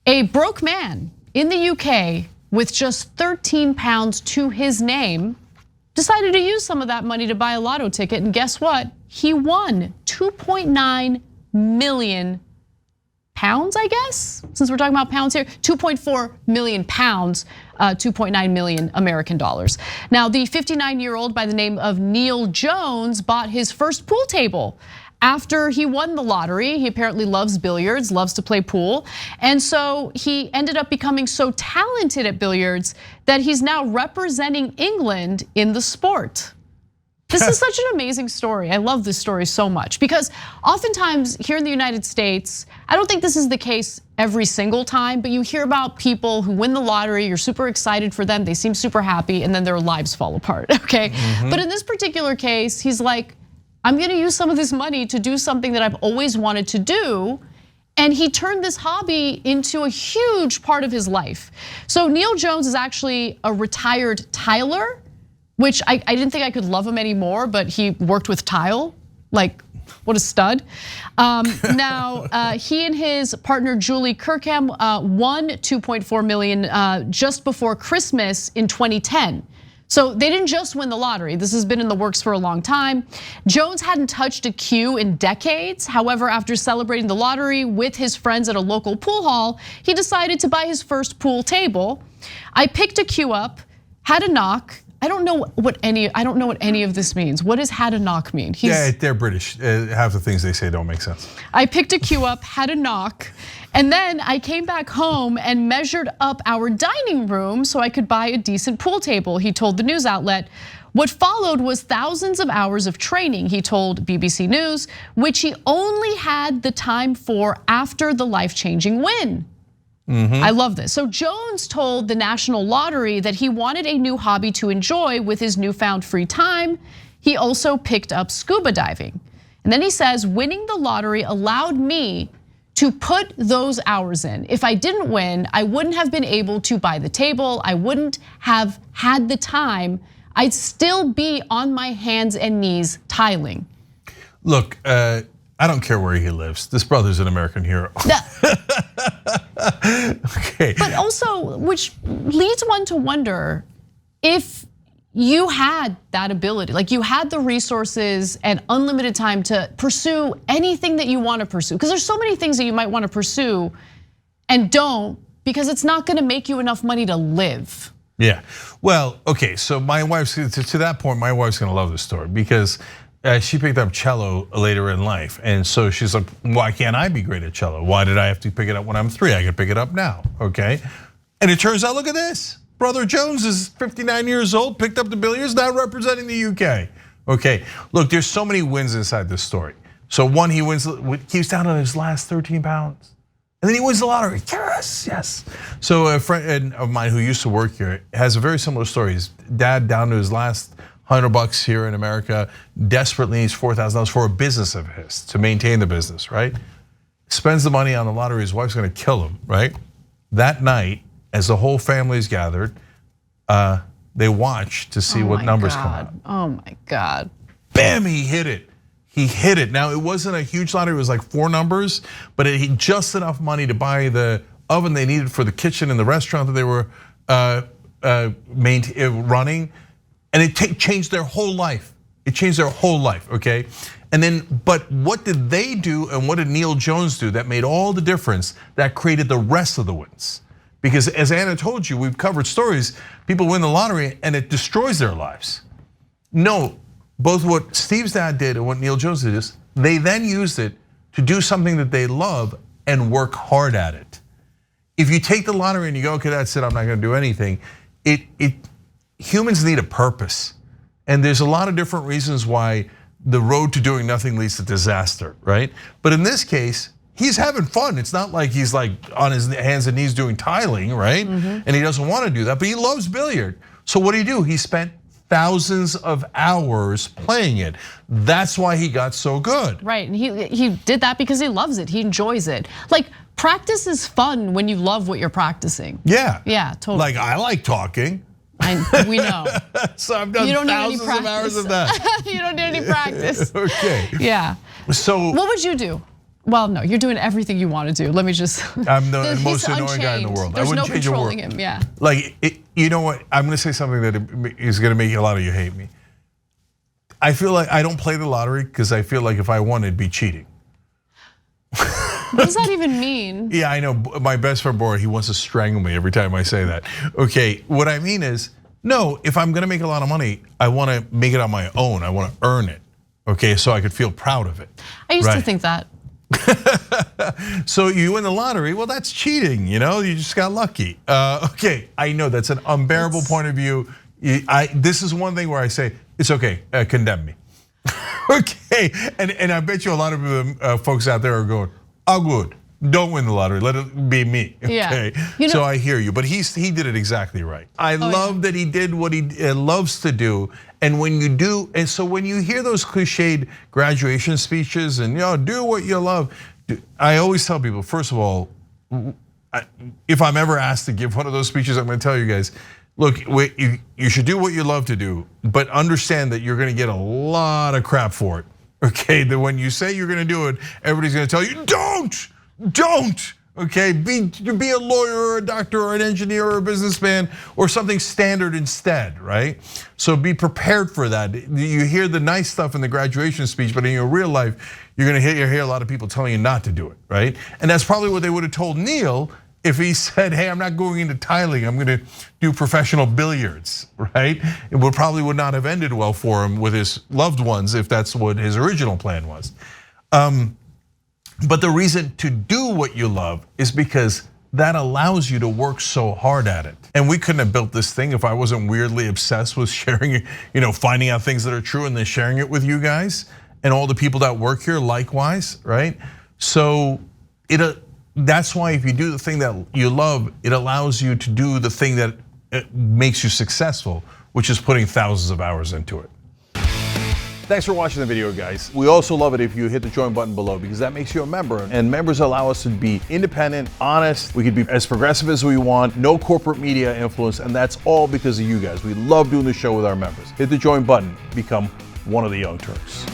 A broke man in the UK with just 13 pounds to his name decided to use some of that money to buy a lotto ticket, and guess what? He won 2.9 million pounds, I guess, since we're talking about pounds here, 2.4 million pounds, 2.9 million American dollars. Now, the 59-year-old by the name of Neil Jones bought his first pool table after he won the lottery. He apparently loves billiards, loves to play pool. And so he ended up becoming so talented at billiards that he's now representing England in the sport. This is such an amazing story. I love this story so much because oftentimes here in the United States, I don't think this is the case every single time, but you hear about people who win the lottery, you're super excited for them, they seem super happy, and then their lives fall apart, okay? But in this particular case, he's like, I'm gonna use some of this money to do something that I've always wanted to do. And he turned this hobby into a huge part of his life. So Neil Jones is actually a retired tiler, which I didn't think I could love him anymore, but he worked with tile, like what a stud. Now, he and his partner Julie Kirkham won 2.4 million just before Christmas in 2010. So they didn't just win the lottery. This has been in the works for a long time. Jones hadn't touched a cue in decades. However, after celebrating the lottery with his friends at a local pool hall, he decided to buy his first pool table. I picked a cue up, had a knock. I don't know what any of this means. What does had a knock mean? Yeah, they're British. Half the things they say don't make sense. I picked a cue up, had a knock, and then I came back home and measured up our dining room so I could buy a decent pool table, he told the news outlet. What followed was thousands of hours of training, he told BBC News, which he only had the time for after the life-changing win. I love this. So Jones told the National Lottery that he wanted a new hobby to enjoy with his newfound free time. He also picked up scuba diving. And then he says, winning the lottery allowed me to put those hours in. If I didn't win, I wouldn't have been able to buy the table. I wouldn't have had the time. I'd still be on my hands and knees tiling. Look, I don't care where he lives. This brother's an American hero. Okay. But also, which leads one to wonder if you had that ability, like you had the resources and unlimited time to pursue anything that you want to pursue. Because there's so many things that you might want to pursue and don't, because it's not gonna make you enough money to live. Yeah, well, okay, so my wife's, to that point, my wife's gonna love this story because she picked up cello later in life. And so she's like, why can't I be great at cello? Why did I have to pick it up when I'm 3? I could pick it up now, okay? And it turns out, look at this. Brother Jones is 59 years old, picked up the billiards, now representing the UK. Okay, look, there's so many wins inside this story. So one, he wins, he's down on his last 13 pounds. And then he wins the lottery, yes. So a friend of mine who used to work here has a very similar story. His dad down to his last $100 here in America, desperately needs $4,000 for a business of his to maintain the business, right? Spends the money on the lottery, his wife's gonna kill him, right? That night, as the whole family's gathered, they watch to see what numbers come out. Oh my God. Bam, he hit it. He hit it. Now, it wasn't a huge lottery, it was like 4 numbers, but it had just enough money to buy the oven they needed for the kitchen in the restaurant that they were running. And it changed their whole life. It changed their whole life, okay? And then, but what did they do and what did Neil Jones do that made all the difference that created the rest of the wins? Because as Anna told you, we've covered stories, people win the lottery and it destroys their lives. No, both what Steve's dad did and what Neil Jones did is they then used it to do something that they love and work hard at it. If you take the lottery and you go, okay, that's it, I'm not gonna do anything, humans need a purpose. And there's a lot of different reasons why the road to doing nothing leads to disaster, right? But in this case, he's having fun. It's not like he's like on his hands and knees doing tiling, right? And he doesn't want to do that, but he loves billiard. So what do? He spent thousands of hours playing it. That's why he got so good. Right, and he did that because he loves it, he enjoys it. Like, practice is fun when you love what you're practicing. Yeah. Yeah, totally. Like, I like talking. We know. So I've done thousands of hours of that. You don't need any practice. Okay. Yeah. So what would you do? Well, no, you're doing everything you want to do. Let me just. I'm the He's most annoying guy in the unchained. world. There's I wouldn't no change a world. controlling him. Yeah. Like, you know what? I'm gonna say something that is gonna make a lot of you hate me. I feel like I don't play the lottery because I feel like if I won, it'd be cheating. What does that even mean? Yeah, I know. My best friend Bora, he wants to strangle me every time I say that. Okay, what I mean is, no, if I'm gonna make a lot of money, I wanna make it on my own. I wanna earn it, okay, so I could feel proud of it. I used to think that. So you win the lottery, well, that's cheating, you just got lucky. Okay, I know that's an unbearable point of view. This is one thing where I say, it's okay, condemn me. Okay, and I bet you a lot of them folks out there are going, oh good, don't win the lottery, let it be me. Okay, yeah. So I hear you, but he did it exactly right. I love that he did what he loves to do, and when you do, and so when you hear those cliched graduation speeches and do what you love, I always tell people, first of all, if I'm ever asked to give one of those speeches, I'm gonna tell you guys, look, you should do what you love to do, but understand that you're gonna get a lot of crap for it. Okay, that when you say you're gonna do it, everybody's gonna tell you, don't. Okay, be a lawyer or a doctor or an engineer or a businessman or something standard instead, right? So be prepared for that. You hear the nice stuff in the graduation speech, but in your real life, you're gonna hear a lot of people telling you not to do it, right? And that's probably what they would have told Neil if he said, hey, I'm not going into tiling, I'm gonna do professional billiards, right? It probably would not have ended well for him with his loved ones if that's what his original plan was. But the reason to do what you love is because that allows you to work so hard at it. And we couldn't have built this thing if I wasn't weirdly obsessed with sharing, finding out things that are true and then sharing it with you guys and all the people that work here likewise, right? So that's why if you do the thing that you love, it allows you to do the thing that makes you successful, which is putting thousands of hours into it. Thanks for watching the video, guys. We also love it if you hit the join button below because that makes you a member, and members allow us to be independent, honest. We can be as progressive as we want, no corporate media influence, and that's all because of you guys. We love doing the show with our members. Hit the join button, become one of the Young Turks.